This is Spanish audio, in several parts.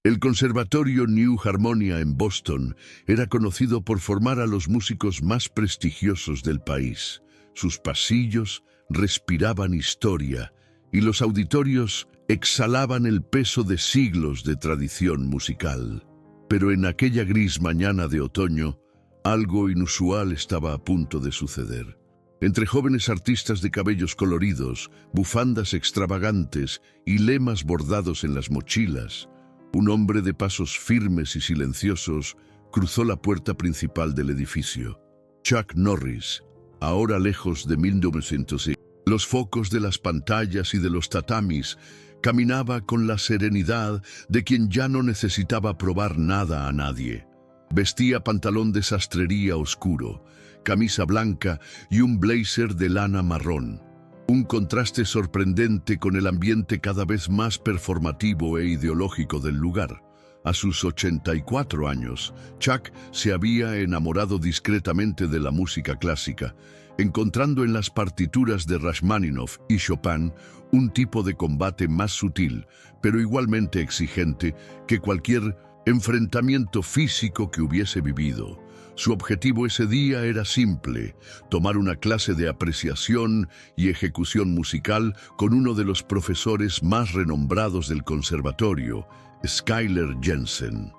El Conservatorio New Harmonia en Boston era conocido por formar a los músicos más prestigiosos del país. Sus pasillos respiraban historia y los auditorios exhalaban el peso de siglos de tradición musical. Pero en aquella gris mañana de otoño, algo inusual estaba a punto de suceder. Entre jóvenes artistas de cabellos coloridos, bufandas extravagantes y lemas bordados en las mochilas, un hombre de pasos firmes y silenciosos cruzó la puerta principal del edificio. Chuck Norris, ahora lejos de 1906, los focos de las pantallas y de los tatamis, caminaba con la serenidad de quien ya no necesitaba probar nada a nadie. Vestía pantalón de sastrería oscuro, camisa blanca y un blazer de lana marrón. Un contraste sorprendente con el ambiente cada vez más performativo e ideológico del lugar. A sus 84 años, Chuck se había enamorado discretamente de la música clásica, encontrando en las partituras de Rachmaninoff y Chopin un tipo de combate más sutil, pero igualmente exigente que cualquier enfrentamiento físico que hubiese vivido. Su objetivo ese día era simple: tomar una clase de apreciación y ejecución musical con uno de los profesores más renombrados del conservatorio, Skyler Jensen.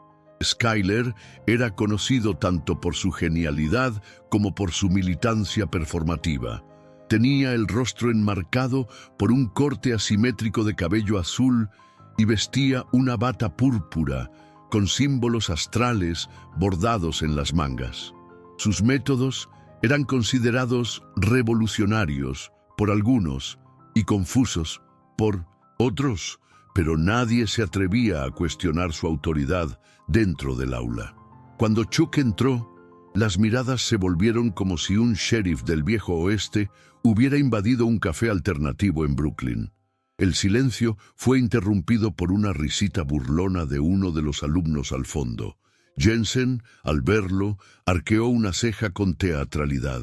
Skyler era conocido tanto por su genialidad como por su militancia performativa. Tenía el rostro enmarcado por un corte asimétrico de cabello azul y vestía una bata púrpura con símbolos astrales bordados en las mangas. Sus métodos eran considerados revolucionarios por algunos y confusos por otros, pero nadie se atrevía a cuestionar su autoridad dentro del aula. Cuando Chuck entró, las miradas se volvieron como si un sheriff del viejo oeste hubiera invadido un café alternativo en Brooklyn. El silencio fue interrumpido por una risita burlona de uno de los alumnos al fondo. Jensen, al verlo, arqueó una ceja con teatralidad.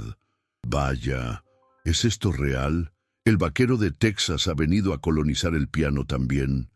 «Vaya, ¿es esto real? El vaquero de Texas ha venido a colonizar el piano también»,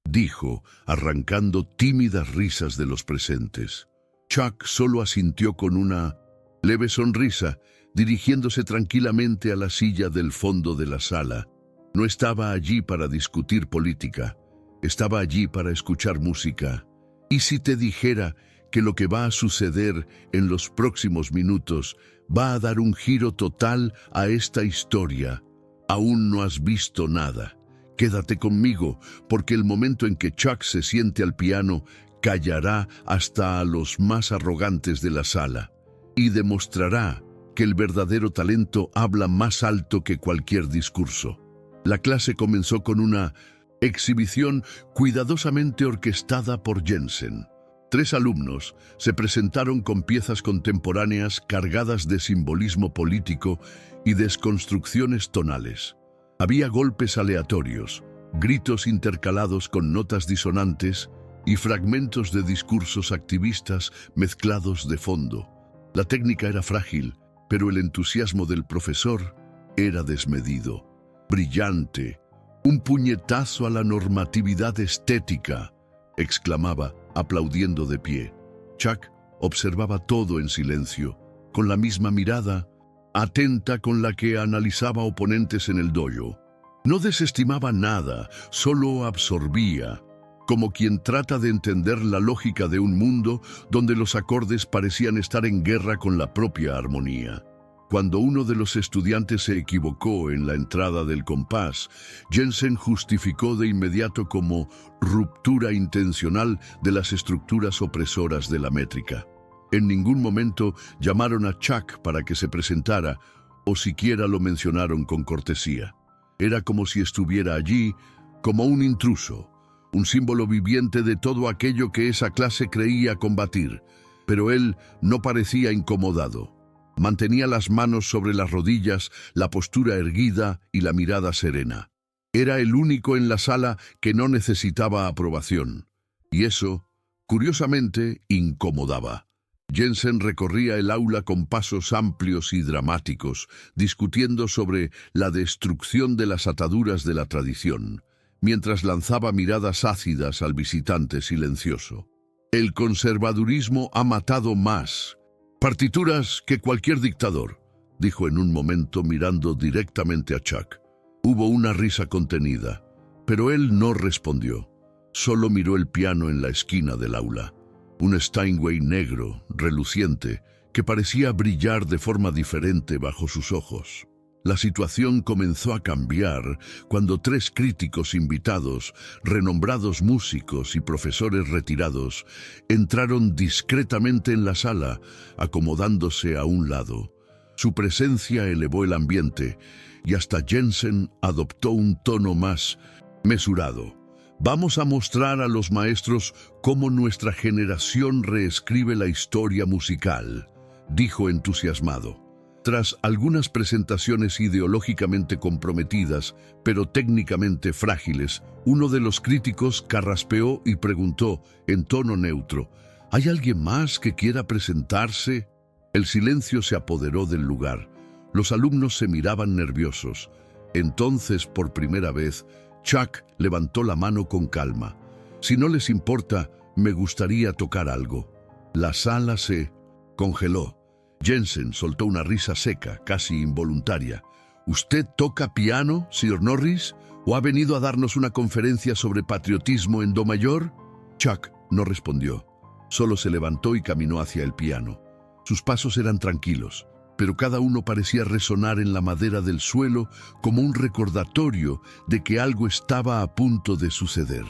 dijo, arrancando tímidas risas de los presentes. Chuck solo asintió con una leve sonrisa, dirigiéndose tranquilamente a la silla del fondo de la sala. No estaba allí para discutir política, estaba allí para escuchar música. ¿Y si te dijera que lo que va a suceder en los próximos minutos va a dar un giro total a esta historia? Aún no has visto nada. Quédate conmigo, porque el momento en que Chuck se siente al piano callará hasta a los más arrogantes de la sala y demostrará que el verdadero talento habla más alto que cualquier discurso. La clase comenzó con una exhibición cuidadosamente orquestada por Jensen. 3 alumnos se presentaron con piezas contemporáneas cargadas de simbolismo político y desconstrucciones tonales. Había golpes aleatorios, gritos intercalados con notas disonantes y fragmentos de discursos activistas mezclados de fondo. La técnica era frágil, pero el entusiasmo del profesor era desmedido. «Brillante, un puñetazo a la normatividad estética», exclamaba, aplaudiendo de pie. Chuck observaba todo en silencio, con la misma mirada atenta con la que analizaba oponentes en el dojo. No desestimaba nada, solo absorbía, como quien trata de entender la lógica de un mundo donde los acordes parecían estar en guerra con la propia armonía. Cuando uno de los estudiantes se equivocó en la entrada del compás, Jensen justificó de inmediato como ruptura intencional de las estructuras opresoras de la métrica. En ningún momento llamaron a Chuck para que se presentara, o siquiera lo mencionaron con cortesía. Era como si estuviera allí, como un intruso, un símbolo viviente de todo aquello que esa clase creía combatir, pero él no parecía incomodado. Mantenía las manos sobre las rodillas, la postura erguida y la mirada serena. Era el único en la sala que no necesitaba aprobación, y eso, curiosamente, incomodaba. Jensen recorría el aula con pasos amplios y dramáticos, discutiendo sobre la destrucción de las ataduras de la tradición. mientras lanzaba miradas ácidas al visitante silencioso. El conservadurismo ha matado más partituras que cualquier dictador, dijo en un momento mirando directamente a Chuck. Hubo una risa contenida, pero él no respondió. Solo miró el piano en la esquina del aula. Un Steinway negro, reluciente, que parecía brillar de forma diferente bajo sus ojos. La situación comenzó a cambiar cuando 3 críticos invitados, renombrados músicos y profesores retirados, entraron discretamente en la sala, acomodándose a un lado. Su presencia elevó el ambiente y hasta Jensen adoptó un tono más mesurado. Vamos a mostrar a los maestros cómo nuestra generación reescribe la historia musical, dijo entusiasmado. Tras algunas presentaciones ideológicamente comprometidas, pero técnicamente frágiles, uno de los críticos carraspeó y preguntó, en tono neutro, ¿hay alguien más que quiera presentarse? El silencio se apoderó del lugar. Los alumnos se miraban nerviosos. Entonces, por primera vez, Chuck levantó la mano con calma. Si no les importa, me gustaría tocar algo. La sala se congeló. Jensen soltó una risa seca, casi involuntaria. ¿Usted toca piano, Sr. Norris? ¿O ha venido a darnos una conferencia sobre patriotismo en Do mayor? Chuck no respondió. Solo se levantó y caminó hacia el piano. Sus pasos eran tranquilos, pero cada uno parecía resonar en la madera del suelo como un recordatorio de que algo estaba a punto de suceder.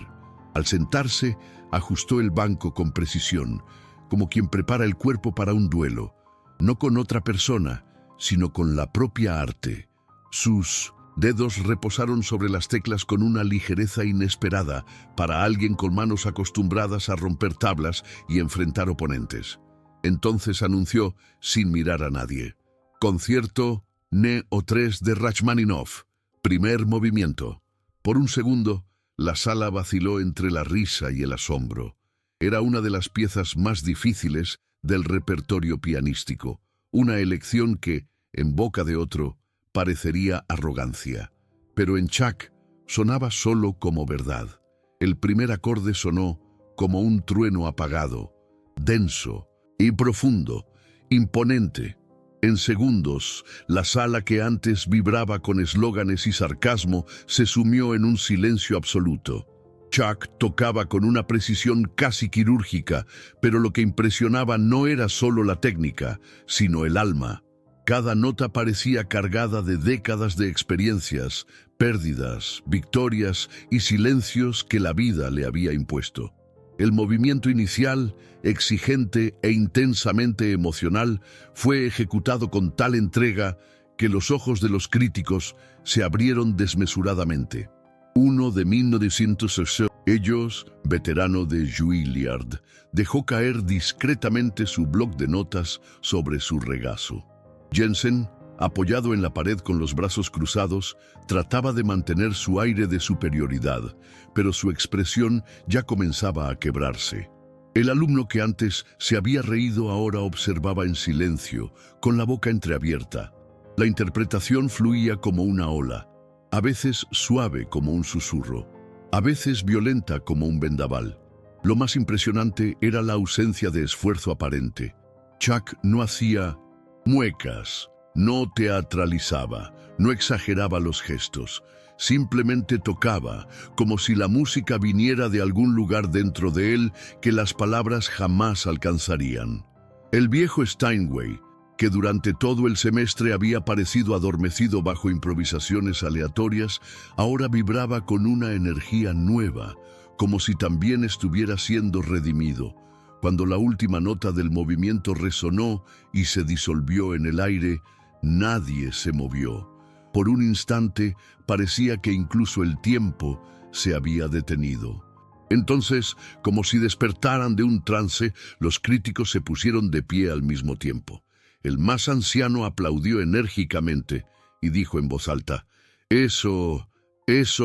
Al sentarse, ajustó el banco con precisión, como quien prepara el cuerpo para un duelo. No con otra persona, sino con la propia arte. Sus dedos reposaron sobre las teclas con una ligereza inesperada para alguien con manos acostumbradas a romper tablas y enfrentar oponentes. Entonces anunció, sin mirar a nadie: Concierto No. 3 de Rachmaninoff, primer movimiento. Por un segundo, la sala vaciló entre la risa y el asombro. Era una de las piezas más difíciles del repertorio pianístico, una elección que, en boca de otro, parecería arrogancia. Pero en Chuck sonaba solo como verdad. El primer acorde sonó como un trueno apagado, denso y profundo, imponente. En segundos, la sala que antes vibraba con eslóganes y sarcasmo se sumió en un silencio absoluto. Chuck tocaba con una precisión casi quirúrgica, pero lo que impresionaba no era solo la técnica, sino el alma. Cada nota parecía cargada de décadas de experiencias, pérdidas, victorias y silencios que la vida le había impuesto. El movimiento inicial, exigente e intensamente emocional, fue ejecutado con tal entrega que los ojos de los críticos se abrieron desmesuradamente. Uno de 1960, ellos, veterano de Juilliard, dejó caer discretamente su bloc de notas sobre su regazo. Jensen, apoyado en la pared con los brazos cruzados, trataba de mantener su aire de superioridad, pero su expresión ya comenzaba a quebrarse. El alumno que antes se había reído ahora observaba en silencio, con la boca entreabierta. La interpretación fluía como una ola, a veces suave como un susurro, a veces violenta como un vendaval. Lo más impresionante era la ausencia de esfuerzo aparente. Chuck no hacía muecas, no teatralizaba, no exageraba los gestos. Simplemente tocaba, como si la música viniera de algún lugar dentro de él que las palabras jamás alcanzarían. El viejo Steinway, que durante todo el semestre había parecido adormecido bajo improvisaciones aleatorias, ahora vibraba con una energía nueva, como si también estuviera siendo redimido. Cuando la última nota del movimiento resonó y se disolvió en el aire, nadie se movió. Por un instante parecía que incluso el tiempo se había detenido. Entonces, como si despertaran de un trance, los críticos se pusieron de pie al mismo tiempo. El más anciano aplaudió enérgicamente y dijo en voz alta: Eso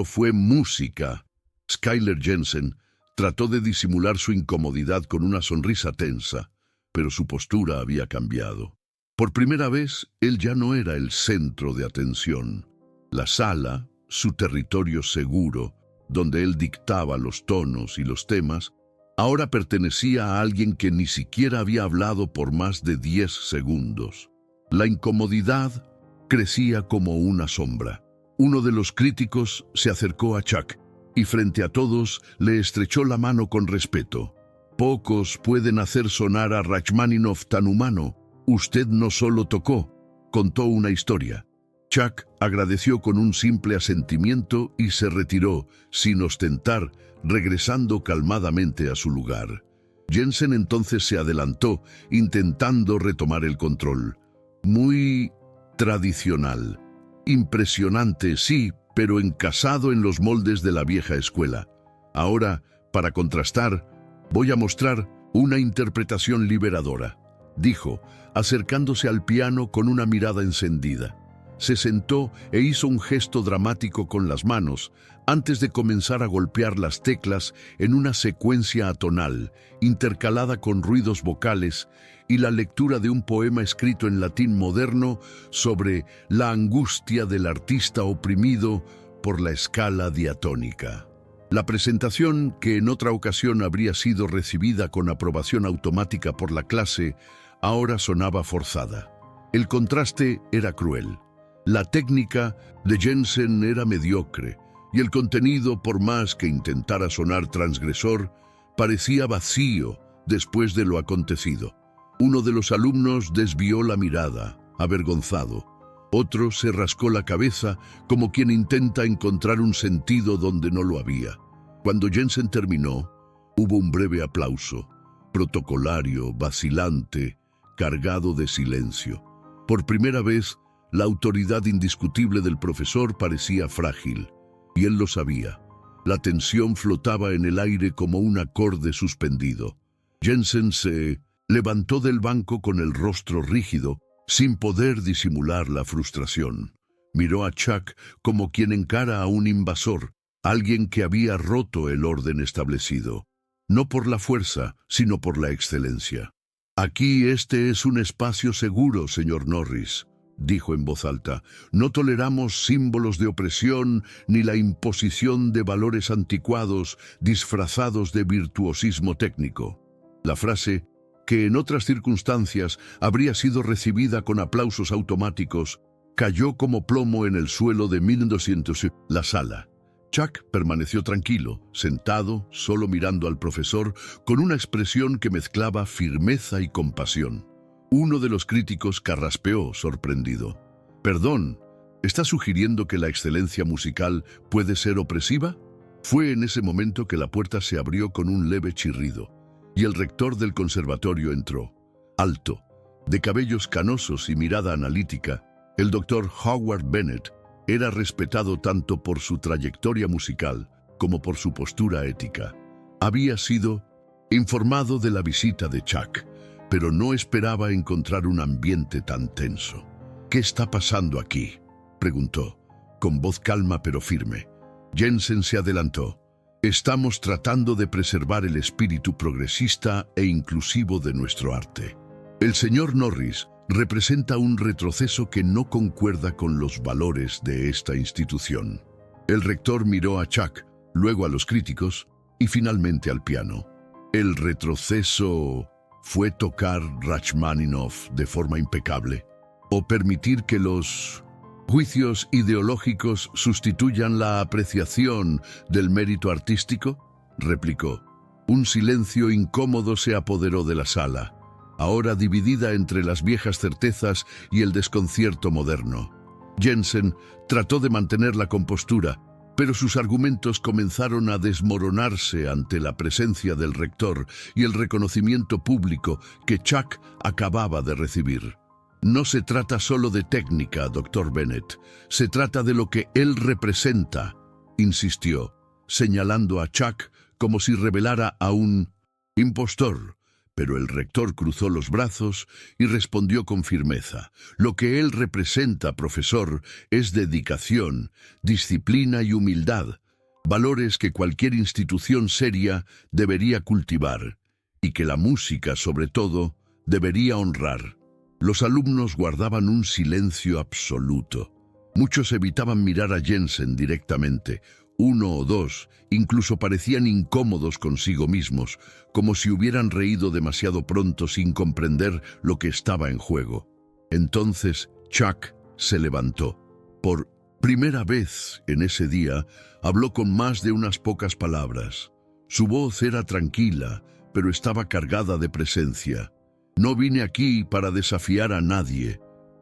fue música. Skyler Jensen trató de disimular su incomodidad con una sonrisa tensa, pero su postura había cambiado. Por primera vez, él ya no era el centro de atención. La sala, su territorio seguro, donde él dictaba los tonos y los temas, ahora pertenecía a alguien que ni siquiera había hablado por más de 10 segundos. La incomodidad crecía como una sombra. Uno de los críticos se acercó a Chuck y frente a todos le estrechó la mano con respeto. «Pocos pueden hacer sonar a Rachmaninoff tan humano. Usted no solo tocó, contó una historia». Chuck agradeció con un simple asentimiento y se retiró, sin ostentar, regresando calmadamente a su lugar. Jensen entonces se adelantó, intentando retomar el control. Muy tradicional. Impresionante, sí, pero encasado en los moldes de la vieja escuela. Ahora, para contrastar, voy a mostrar una interpretación liberadora, dijo, acercándose al piano con una mirada encendida. Se sentó e hizo un gesto dramático con las manos antes de comenzar a golpear las teclas en una secuencia atonal, intercalada con ruidos vocales y la lectura de un poema escrito en latín moderno sobre la angustia del artista oprimido por la escala diatónica. La presentación, que en otra ocasión habría sido recibida con aprobación automática por la clase, ahora sonaba forzada. El contraste era cruel. La técnica de Jensen era mediocre y el contenido, por más que intentara sonar transgresor, parecía vacío después de lo acontecido. Uno de los alumnos desvió la mirada, avergonzado. Otro se rascó la cabeza como quien intenta encontrar un sentido donde no lo había. Cuando Jensen terminó, hubo un breve aplauso, protocolario, vacilante, cargado de silencio. Por primera vez, la autoridad indiscutible del profesor parecía frágil, y él lo sabía. La tensión flotaba en el aire como un acorde suspendido. Jensen se levantó del banco con el rostro rígido, sin poder disimular la frustración. Miró a Chuck como quien encara a un invasor, alguien que había roto el orden establecido, no por la fuerza, sino por la excelencia. «Aquí este es un espacio seguro, señor Norris», dijo en voz alta. «No toleramos símbolos de opresión ni la imposición de valores anticuados disfrazados de virtuosismo técnico». La frase, que en otras circunstancias habría sido recibida con aplausos automáticos, cayó como plomo en el suelo de 1200. La sala. Chuck permaneció tranquilo, sentado, solo mirando al profesor, con una expresión que mezclaba firmeza y compasión. Uno de los críticos carraspeó, sorprendido. «Perdón, ¿está sugiriendo que la excelencia musical puede ser opresiva?» Fue en ese momento que la puerta se abrió con un leve chirrido, y el rector del conservatorio entró. Alto, de cabellos canosos y mirada analítica, el doctor Howard Bennett era respetado tanto por su trayectoria musical como por su postura ética. Había sido informado de la visita de Chuck, pero no esperaba encontrar un ambiente tan tenso. «¿Qué está pasando aquí?», preguntó, con voz calma pero firme. Jensen se adelantó. «Estamos tratando de preservar el espíritu progresista e inclusivo de nuestro arte. El señor Norris representa un retroceso que no concuerda con los valores de esta institución». El rector miró a Chuck, luego a los críticos y finalmente al piano. «¿El retroceso fue tocar Rachmaninoff de forma impecable? ¿O permitir que los juicios ideológicos sustituyan la apreciación del mérito artístico?», replicó. Un silencio incómodo se apoderó de la sala, ahora dividida entre las viejas certezas y el desconcierto moderno. Jensen trató de mantener la compostura, pero sus argumentos comenzaron a desmoronarse ante la presencia del rector y el reconocimiento público que Chuck acababa de recibir. «No se trata solo de técnica, doctor Bennett. Se trata de lo que él representa», insistió, señalando a Chuck como si revelara a un impostor. Pero el rector cruzó los brazos y respondió con firmeza. «Lo que él representa, profesor, es dedicación, disciplina y humildad, valores que cualquier institución seria debería cultivar y que la música, sobre todo, debería honrar». Los alumnos guardaban un silencio absoluto. Muchos evitaban mirar a Jensen directamente, Uno o dos incluso parecían incómodos consigo mismos, como si hubieran reído demasiado pronto sin comprender lo que estaba en juego. Entonces Chuck se levantó. Por primera vez en ese día, habló con más de unas pocas palabras. Su voz era tranquila, pero estaba cargada de presencia. No vine aquí para desafiar a nadie.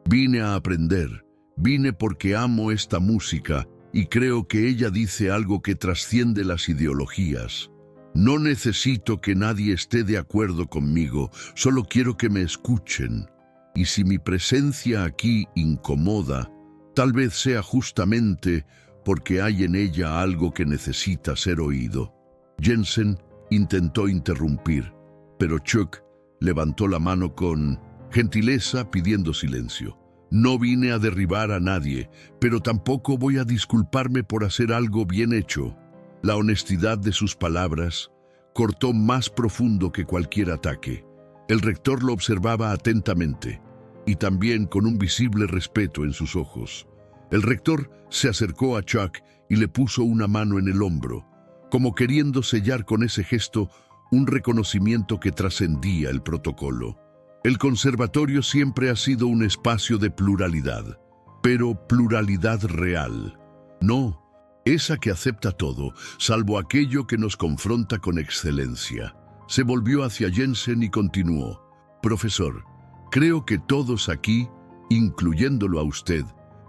Vine a aprender. Vine porque amo esta música y creo que ella dice algo que trasciende las ideologías. No necesito que nadie esté de acuerdo conmigo, solo quiero que me escuchen. Y si mi presencia aquí incomoda, tal vez sea justamente porque hay en ella algo que necesita ser oído. Jensen intentó interrumpir, pero Chuck levantó la mano con gentileza pidiendo silencio. No vine a derribar a nadie, pero tampoco voy a disculparme por hacer algo bien hecho. La honestidad de sus palabras cortó más profundo que cualquier ataque. El rector lo observaba atentamente y también con un visible respeto en sus ojos. El rector se acercó a Chuck y le puso una mano en el hombro, como queriendo sellar con ese gesto un reconocimiento que trascendía el protocolo. El conservatorio siempre ha sido un espacio de pluralidad, pero pluralidad real. No, esa que acepta todo, salvo aquello que nos confronta con excelencia. Se volvió hacia Jensen y continuó. Profesor, creo que todos aquí, incluyéndolo a usted,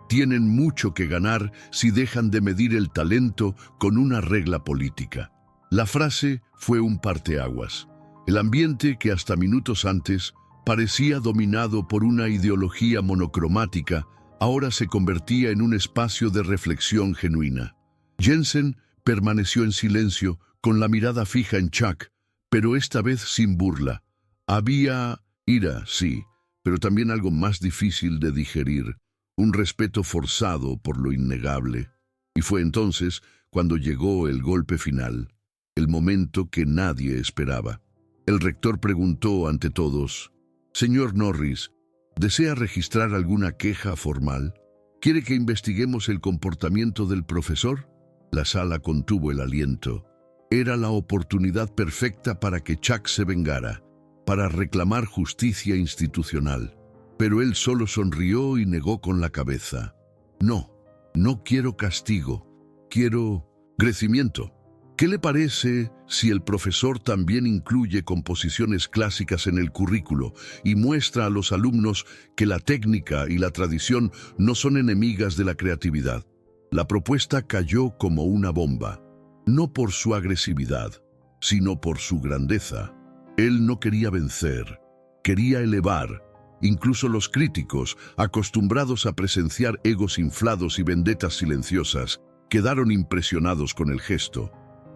tienen mucho que ganar si dejan de medir el talento con una regla política. La frase fue un parteaguas. El ambiente que hasta minutos antes parecía dominado por una ideología monocromática, ahora se convertía en un espacio de reflexión genuina. Jensen permaneció en silencio, con la mirada fija en Chuck, pero esta vez sin burla. Había ira, sí, pero también algo más difícil de digerir, un respeto forzado por lo innegable. Y fue entonces cuando llegó el golpe final, el momento que nadie esperaba. El rector preguntó ante todos: «Señor Norris, ¿desea registrar alguna queja formal? ¿Quiere que investiguemos el comportamiento del profesor?» La sala contuvo el aliento. Era la oportunidad perfecta para que Chuck se vengara, para reclamar justicia institucional. Pero él solo sonrió y negó con la cabeza. «No, no quiero castigo, quiero crecimiento». ¿Qué le parece si el profesor también incluye composiciones clásicas en el currículo y muestra a los alumnos que la técnica y la tradición no son enemigas de la creatividad? La propuesta cayó como una bomba, no por su agresividad, sino por su grandeza. Él no quería vencer, quería elevar. Incluso los críticos, acostumbrados a presenciar egos inflados y vendetas silenciosas, quedaron impresionados con el gesto.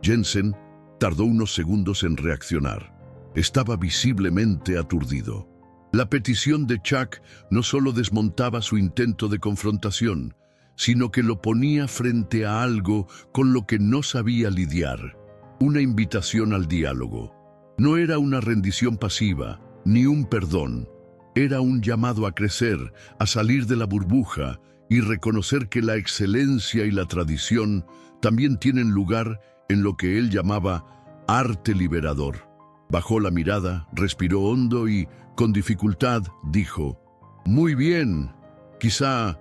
Jensen tardó unos segundos en reaccionar. Estaba visiblemente aturdido. La petición de Chuck no solo desmontaba su intento de confrontación, sino que lo ponía frente a algo con lo que no sabía lidiar. Una invitación al diálogo. No era una rendición pasiva, ni un perdón. Era un llamado a crecer, a salir de la burbuja y reconocer que la excelencia y la tradición también tienen lugar en lo que él llamaba arte liberador. Bajó la mirada, respiró hondo y, con dificultad, dijo: «Muy bien, quizá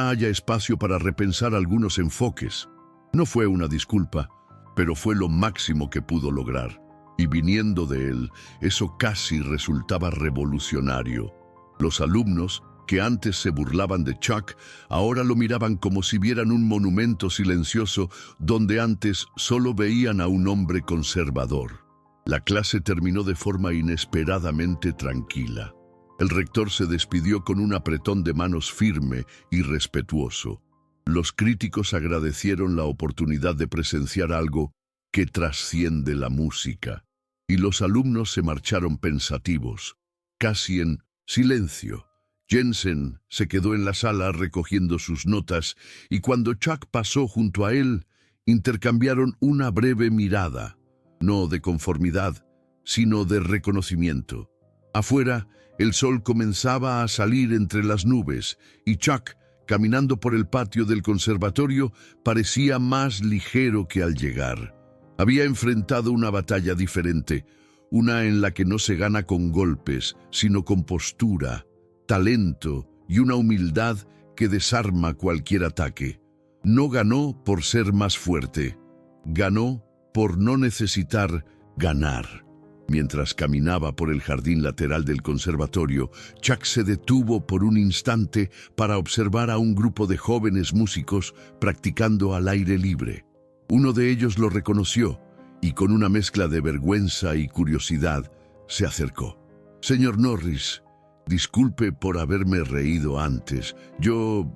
haya espacio para repensar algunos enfoques». No fue una disculpa, pero fue lo máximo que pudo lograr. Y viniendo de él, eso casi resultaba revolucionario. Los alumnos, que antes se burlaban de Chuck, ahora lo miraban como si vieran un monumento silencioso donde antes solo veían a un hombre conservador. La clase terminó de forma inesperadamente tranquila. El rector se despidió con un apretón de manos firme y respetuoso. Los críticos agradecieron la oportunidad de presenciar algo que trasciende la música, y los alumnos se marcharon pensativos, casi en silencio. Jensen se quedó en la sala recogiendo sus notas y cuando Chuck pasó junto a él, intercambiaron una breve mirada, no de conformidad, sino de reconocimiento. Afuera, el sol comenzaba a salir entre las nubes y Chuck caminando por el patio del conservatorio, parecía más ligero que al llegar. Había enfrentado una batalla diferente, una en la que no se gana con golpes, sino con postura, talento y una humildad que desarma cualquier ataque. No ganó por ser más fuerte, ganó por no necesitar ganar. Mientras caminaba por el jardín lateral del conservatorio, Chuck se detuvo por un instante para observar a un grupo de jóvenes músicos practicando al aire libre. Uno de ellos lo reconoció y con una mezcla de vergüenza y curiosidad se acercó. «Señor Norris, disculpe por haberme reído antes. Yo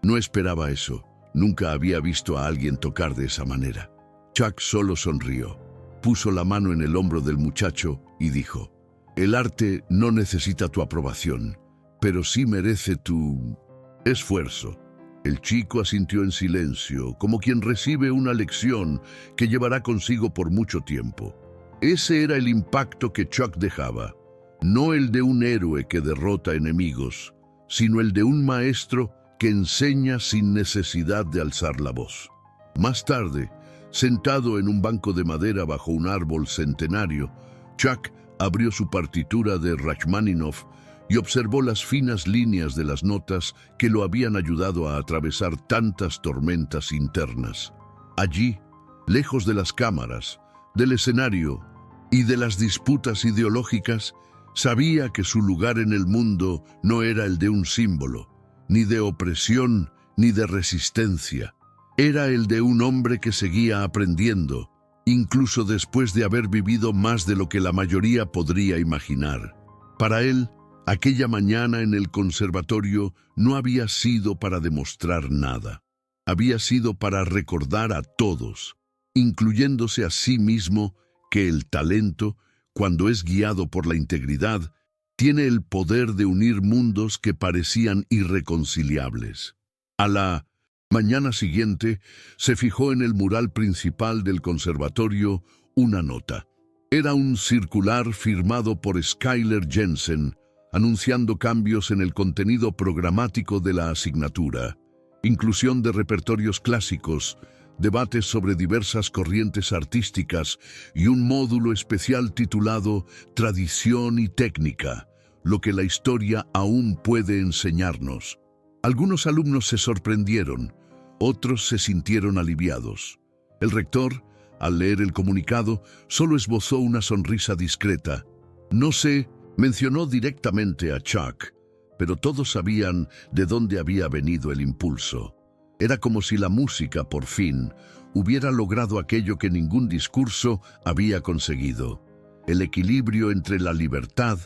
no esperaba eso. Nunca había visto a alguien tocar de esa manera». Chuck solo sonrió. Puso la mano en el hombro del muchacho y dijo: «El arte no necesita tu aprobación, pero sí merece tu esfuerzo». El chico asintió en silencio, como quien recibe una lección que llevará consigo por mucho tiempo. Ese era el impacto que Chuck dejaba, no el de un héroe que derrota enemigos, sino el de un maestro que enseña sin necesidad de alzar la voz. Más tarde, sentado en un banco de madera bajo un árbol centenario, Chuck abrió su partitura de Rachmaninoff y observó las finas líneas de las notas que lo habían ayudado a atravesar tantas tormentas internas. Allí, lejos de las cámaras, del escenario y de las disputas ideológicas, sabía que su lugar en el mundo no era el de un símbolo, ni de opresión, ni de resistencia. Era el de un hombre que seguía aprendiendo, incluso después de haber vivido más de lo que la mayoría podría imaginar. Para él, aquella mañana en el conservatorio no había sido para demostrar nada. Había sido para recordar a todos, incluyéndose a sí mismo, que el talento, cuando es guiado por la integridad, tiene el poder de unir mundos que parecían irreconciliables. A la mañana siguiente, se fijó en el mural principal del conservatorio una nota. Era un circular firmado por Skyler Jensen, anunciando cambios en el contenido programático de la asignatura, inclusión de repertorios clásicos, debates sobre diversas corrientes artísticas y un módulo especial titulado Tradición y Técnica, lo que la historia aún puede enseñarnos. Algunos alumnos se sorprendieron, otros se sintieron aliviados. El rector, al leer el comunicado, solo esbozó una sonrisa discreta. No se mencionó directamente a Chuck, pero todos sabían de dónde había venido el impulso. Era como si la música, por fin, hubiera logrado aquello que ningún discurso había conseguido: el equilibrio entre la libertad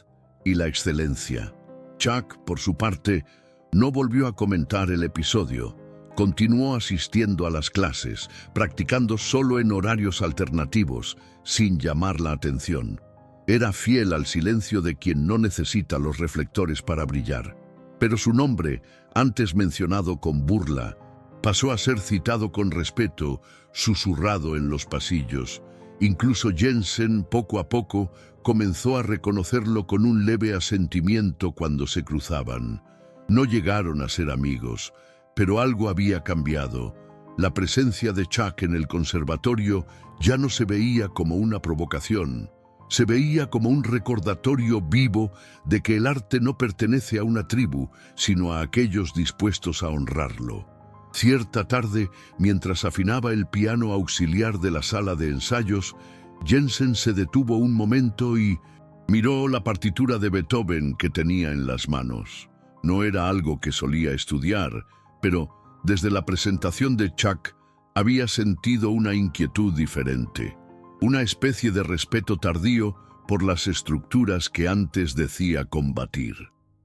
y la excelencia. Chuck, por su parte, no volvió a comentar el episodio. Continuó asistiendo a las clases, practicando solo en horarios alternativos, sin llamar la atención. Era fiel al silencio de quien no necesita los reflectores para brillar. Pero su nombre, antes mencionado con burla, pasó a ser citado con respeto, susurrado en los pasillos. Incluso Jensen, poco a poco, comenzó a reconocerlo con un leve asentimiento cuando se cruzaban. No llegaron a ser amigos, pero algo había cambiado. La presencia de Chuck en el conservatorio ya no se veía como una provocación. Se veía como un recordatorio vivo de que el arte no pertenece a una tribu, sino a aquellos dispuestos a honrarlo. Cierta tarde, mientras afinaba el piano auxiliar de la sala de ensayos, Jensen se detuvo un momento y miró la partitura de Beethoven que tenía en las manos. No era algo que solía estudiar, pero desde la presentación de Chuck había sentido una inquietud diferente, una especie de respeto tardío por las estructuras que antes decía combatir.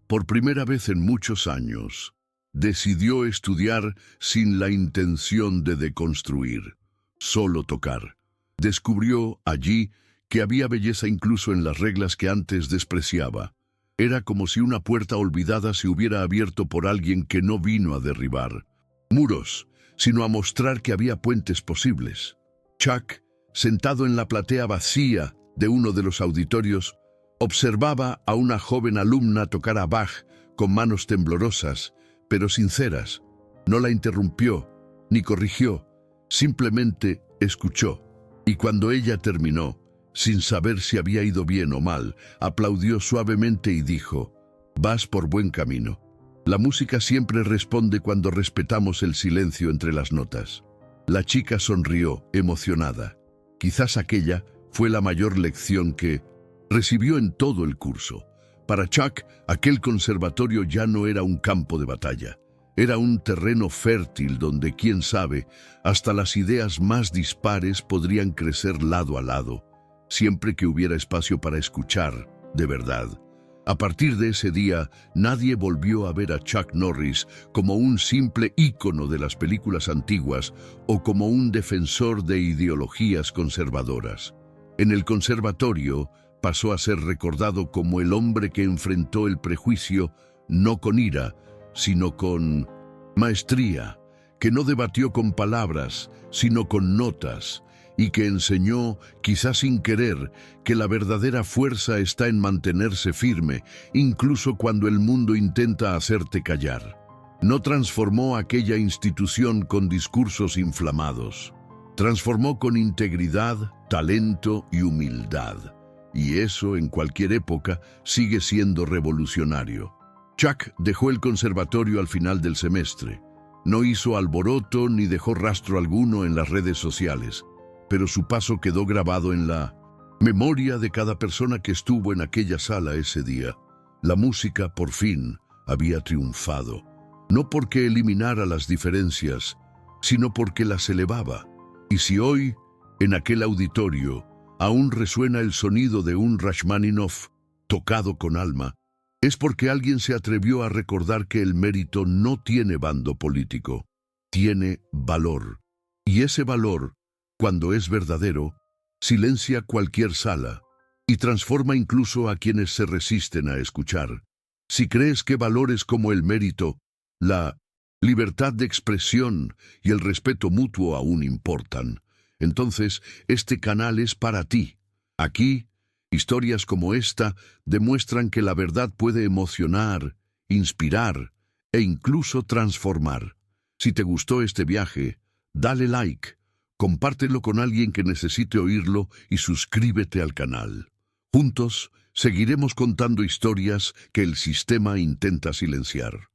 Por primera vez en muchos años, decidió estudiar sin la intención de deconstruir, solo tocar. Descubrió allí que había belleza incluso en las reglas que antes despreciaba. Era como si una puerta olvidada se hubiera abierto por alguien que no vino a derribar muros, sino a mostrar que había puentes posibles. Chuck, sentado en la platea vacía de uno de los auditorios, observaba a una joven alumna tocar a Bach con manos temblorosas, pero sinceras. No la interrumpió, ni corrigió, simplemente escuchó. Y cuando ella terminó, sin saber si había ido bien o mal, aplaudió suavemente y dijo: «Vas por buen camino». La música siempre responde cuando respetamos el silencio entre las notas. La chica sonrió, emocionada. Quizás aquella fue la mayor lección que recibió en todo el curso. Para Chuck, aquel conservatorio ya no era un campo de batalla. Era un terreno fértil donde, quién sabe, hasta las ideas más dispares podrían crecer lado a lado, siempre que hubiera espacio para escuchar, de verdad. A partir de ese día, nadie volvió a ver a Chuck Norris como un simple ícono de las películas antiguas o como un defensor de ideologías conservadoras. En el conservatorio, pasó a ser recordado como el hombre que enfrentó el prejuicio no con ira, sino con maestría, que no debatió con palabras, sino con notas, y que enseñó, quizás sin querer, que la verdadera fuerza está en mantenerse firme, incluso cuando el mundo intenta hacerte callar. No transformó aquella institución con discursos inflamados. Transformó con integridad, talento y humildad. Y eso, en cualquier época, sigue siendo revolucionario. Chuck dejó el conservatorio al final del semestre. No hizo alboroto ni dejó rastro alguno en las redes sociales, pero su paso quedó grabado en la memoria de cada persona que estuvo en aquella sala ese día. La música, por fin, había triunfado, no porque eliminara las diferencias, sino porque las elevaba. Y si hoy, en aquel auditorio, aún resuena el sonido de un Rachmaninoff tocado con alma, es porque alguien se atrevió a recordar que el mérito no tiene bando político, tiene valor. Y ese valor, cuando es verdadero, silencia cualquier sala y transforma incluso a quienes se resisten a escuchar. Si crees que valores como el mérito, la libertad de expresión y el respeto mutuo aún importan, entonces este canal es para ti. Aquí, historias como esta demuestran que la verdad puede emocionar, inspirar e incluso transformar. Si te gustó este viaje, dale like, compártelo con alguien que necesite oírlo y suscríbete al canal. Juntos, seguiremos contando historias que el sistema intenta silenciar.